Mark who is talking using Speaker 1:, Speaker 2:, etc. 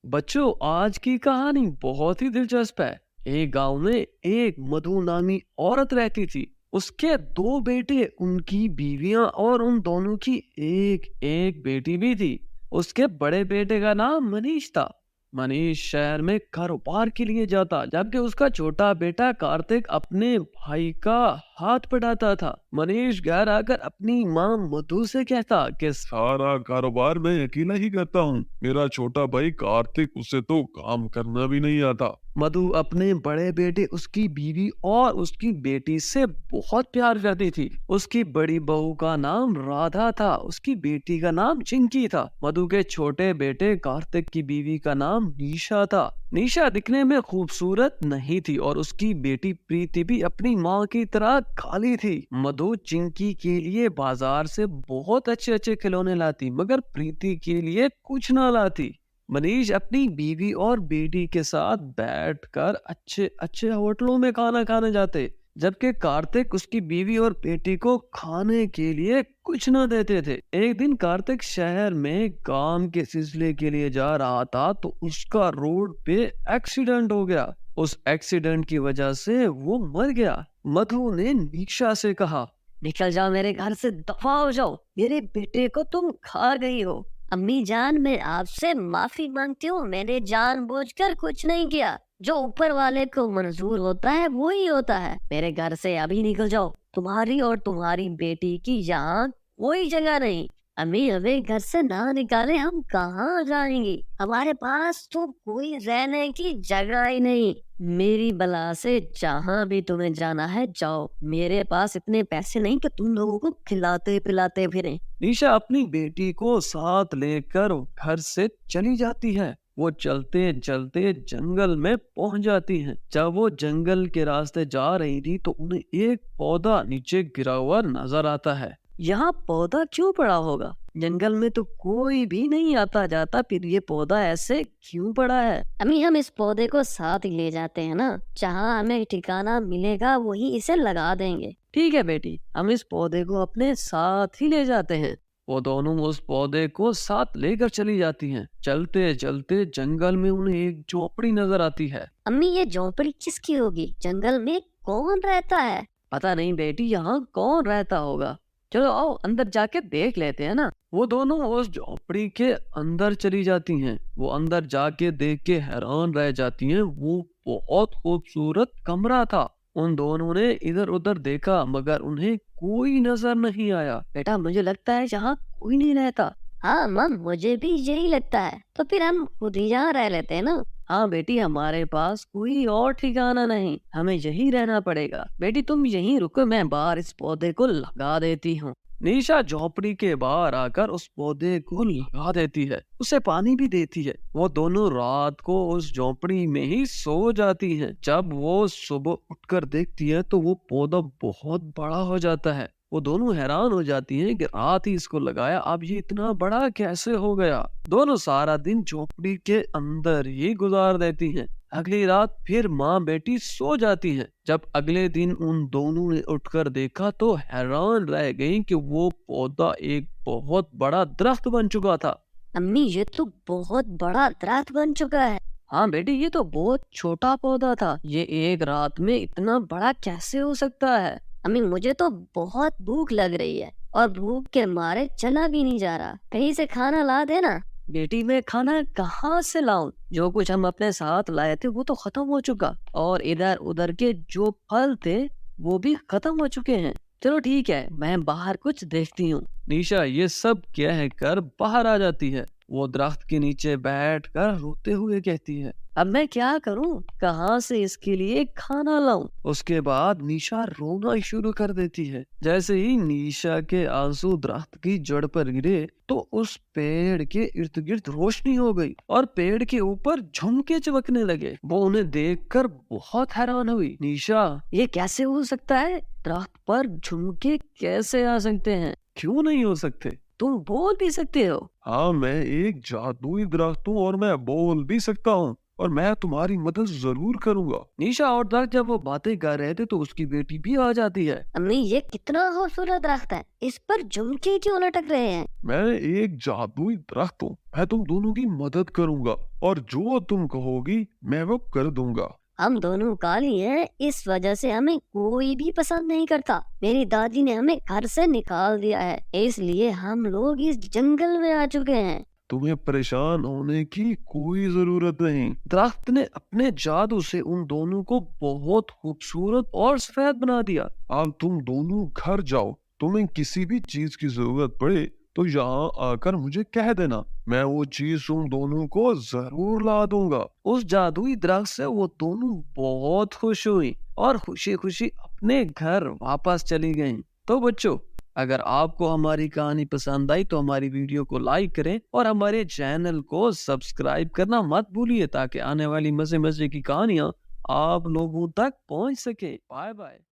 Speaker 1: बच्चों, आज की कहानी बहुत ही दिलचस्प है। एक गांव में एक मधु नामी औरत रहती थी। उसके दो बेटे, उनकी बीवियां और उन दोनों की एक एक बेटी भी थी। उसके बड़े बेटे का नाम मनीष था। मनीष शहर में कारोबार के लिए जाता, जबकि उसका छोटा बेटा कार्तिक अपने भाई का हाथ बढ़ाता था। मनीष घर आकर अपनी माँ मधु से कहता कि
Speaker 2: सारा कारोबार मैं अकेला ही करता हूँ। मेरा छोटा भाई कार्तिक, उसे तो काम करना भी नहीं आता।
Speaker 1: मधु अपने बड़े बेटे, उसकी बीवी और उसकी बेटी से बहुत प्यार करती थी। उसकी बड़ी बहू का नाम राधा था, उसकी बेटी का नाम चिंकी था। मधु के छोटे बेटे कार्तिक की बीवी का नाम निशा था। निशा दिखने में खूबसूरत नहीं थी और उसकी बेटी प्रीति भी अपनी माँ की तरह काली थी। मधु चिंकी के लिए बाजार से बहुत अच्छे अच्छे खिलौने लाती, मगर प्रीति के लिए कुछ ना लाती। मनीष अपनी बीवी और बेटी के साथ बैठकर अच्छे अच्छे होटलों में खाना खाने जाते, जबकि कार्तिक उसकी बीवी और बेटी को खाने के लिए कुछ न देते थे। एक दिन कार्तिक शहर में काम के सिलसिले के लिए जा रहा था, तो उसका रोड पे एक्सीडेंट हो गया। उस एक्सीडेंट की वजह से वो मर गया। मधु ने निशा से कहा,
Speaker 3: निकल जाओ मेरे घर से, दफा हो जाओ। मेरे बेटे को तुम खा गई हो। अम्मी जान, मैं आपसे माफी मांगती हूँ। मैंने जानबूझकर कुछ नहीं किया। जो ऊपर वाले को मंजूर होता है वो ही होता है। मेरे घर से अभी निकल जाओ। तुम्हारी और तुम्हारी बेटी की यहाँ कोई जगह नहीं। अम्मी हमें घर से ना निकाले, हम कहाँ जाएंगे? हमारे पास तो कोई रहने की जगह ही नहीं। मेरी बला से जहाँ भी तुम्हें जाना है जाओ। मेरे पास इतने पैसे नहीं कि तुम लोगों को खिलाते पिलाते फिरें।
Speaker 1: निशा अपनी बेटी को साथ लेकर घर से चली जाती है। वो चलते चलते जंगल में पहुंच जाती हैं। जब वो जंगल के रास्ते जा रही थी, तो उन्हें एक पौधा नीचे गिरा हुआ नजर आता है। यहाँ पौधा क्यों पड़ा होगा? जंगल में तो कोई भी नहीं आता जाता, फिर ये पौधा ऐसे क्यों पड़ा है?
Speaker 3: अम्मी, हम इस पौधे को साथ ही ले जाते हैं ना। जहाँ हमें ठिकाना मिलेगा वहीं इसे लगा देंगे।
Speaker 1: ठीक है बेटी, हम इस पौधे को अपने साथ ही ले जाते हैं। वो दोनों उस पौधे को साथ लेकर चली जाती हैं। चलते चलते जंगल में उन्हें एक झोपड़ी नजर आती है।
Speaker 3: अम्मी, ये झोंपड़ी किसकी होगी? जंगल में कौन रहता है?
Speaker 1: पता नहीं बेटी, यहाँ कौन रहता होगा। चलो आओ अंदर जाके देख लेते हैं ना। वो दोनों उस झोपड़ी के अंदर चली जाती हैं। वो अंदर जाके देख के हैरान रह जाती हैं। वो बहुत खूबसूरत कमरा था। उन दोनों ने इधर उधर देखा, मगर उन्हें कोई नजर नहीं आया। बेटा, मुझे लगता है यहाँ कोई नहीं रहता।
Speaker 3: हाँ मम, मुझे भी यही लगता है। तो फिर हम खुद ही यहाँ रह लेते हैं ना।
Speaker 1: हाँ बेटी, हमारे पास कोई और ठिकाना नहीं, हमें यहीं रहना पड़ेगा। बेटी तुम यहीं रुको, मैं बाहर इस पौधे को लगा देती हूँ। निशा झोपड़ी के बाहर आकर उस पौधे को लगा देती है, उसे पानी भी देती है। वो दोनों रात को उस झोपड़ी में ही सो जाती हैं। जब वो सुबह उठकर देखती है, तो वो पौधा बहुत बड़ा हो जाता है। वो दोनों हैरान हो जाती हैं कि रात ही इसको लगाया, अब ये इतना बड़ा कैसे हो गया। दोनों सारा दिन झोपड़ी के अंदर ही गुजार देती हैं। अगली रात फिर माँ बेटी सो जाती हैं। जब अगले दिन उन दोनों ने उठकर देखा, तो हैरान रह गई कि वो पौधा एक बहुत बड़ा दरख्त बन चुका था।
Speaker 3: अम्मी, ये तो बहुत बड़ा दरख्त बन चुका है।
Speaker 1: हाँ बेटी, ये तो बहुत छोटा पौधा था। ये एक रात में इतना बड़ा कैसे हो सकता है?
Speaker 3: अम्मी, मुझे तो बहुत भूख लग रही है और भूख के मारे चला भी नहीं जा रहा। कहीं से खाना ला देना।
Speaker 1: बेटी, मैं खाना कहाँ से लाऊं? जो कुछ हम अपने साथ लाए थे वो तो खत्म हो चुका, और इधर उधर के जो फल थे वो भी खत्म हो चुके हैं। चलो ठीक है, मैं बाहर कुछ देखती हूँ। निशा ये सब कहकर बाहर आ जाती है। वो दरख्त के नीचे बैठकर रोते हुए कहती है, अब मैं क्या करूं? कहाँ से इसके लिए खाना लाऊं? उसके बाद निशा रोना शुरू कर देती है। जैसे ही निशा के आंसू दरख्त की जड़ पर गिरे, तो उस पेड़ के इर्द गिर्द रोशनी हो गई और पेड़ के ऊपर झुमके चमकने लगे। वो उन्हें देखकर बहुत हैरान हुई। निशा, ये कैसे हो सकता है? दरख्त पर झुमके कैसे आ सकते हैं? क्यों नहीं हो सकते? तुम बोल भी सकते हो।
Speaker 2: हाँ, मैं एक जादुई दरख्त हूँ और मैं बोल भी सकता हूँ। और मैं तुम्हारी मदद जरूर करूंगा।
Speaker 1: निशा और दरख्त जब वो बातें कर रहे थे तो उसकी बेटी भी आ जाती है।
Speaker 3: अम्मी ये कितना खूबसूरत दरख्त है, इस पर झुमके क्यों लटक रहे हैं?
Speaker 2: मैं एक जादुई दरख्त हूँ, मैं तुम दोनों की मदद करूंगा और जो तुम कहोगी मैं वो कर दूंगा।
Speaker 3: हम दोनों काली हैं, इस वजह से हमें कोई भी पसंद नहीं करता। मेरी दादी ने हमें घर से निकाल दिया है, इसलिए हम लोग इस जंगल में आ चुके हैं।
Speaker 2: तुम्हें परेशान होने की कोई जरूरत नहीं।
Speaker 1: दरख्त ने अपने जादू से उन दोनों को बहुत खूबसूरत और सफेद बना दिया।
Speaker 2: अब तुम दोनों घर जाओ, तुम्हें किसी भी चीज की जरूरत पड़े तो यहाँ आकर मुझे कह देना, मैं वो चीज तुम दोनों को जरूर ला दूंगा।
Speaker 1: उस जादुई दरख्त से वो दोनों बहुत खुश हुई और खुशी खुशी अपने घर वापस चली गईं। तो बच्चों, अगर आपको हमारी कहानी पसंद आई तो हमारी वीडियो को लाइक करें और हमारे चैनल को सब्सक्राइब करना मत भूलिए, ताकि आने वाली मजे मजे की कहानियां आप लोगों तक पहुंच सके। Bye bye.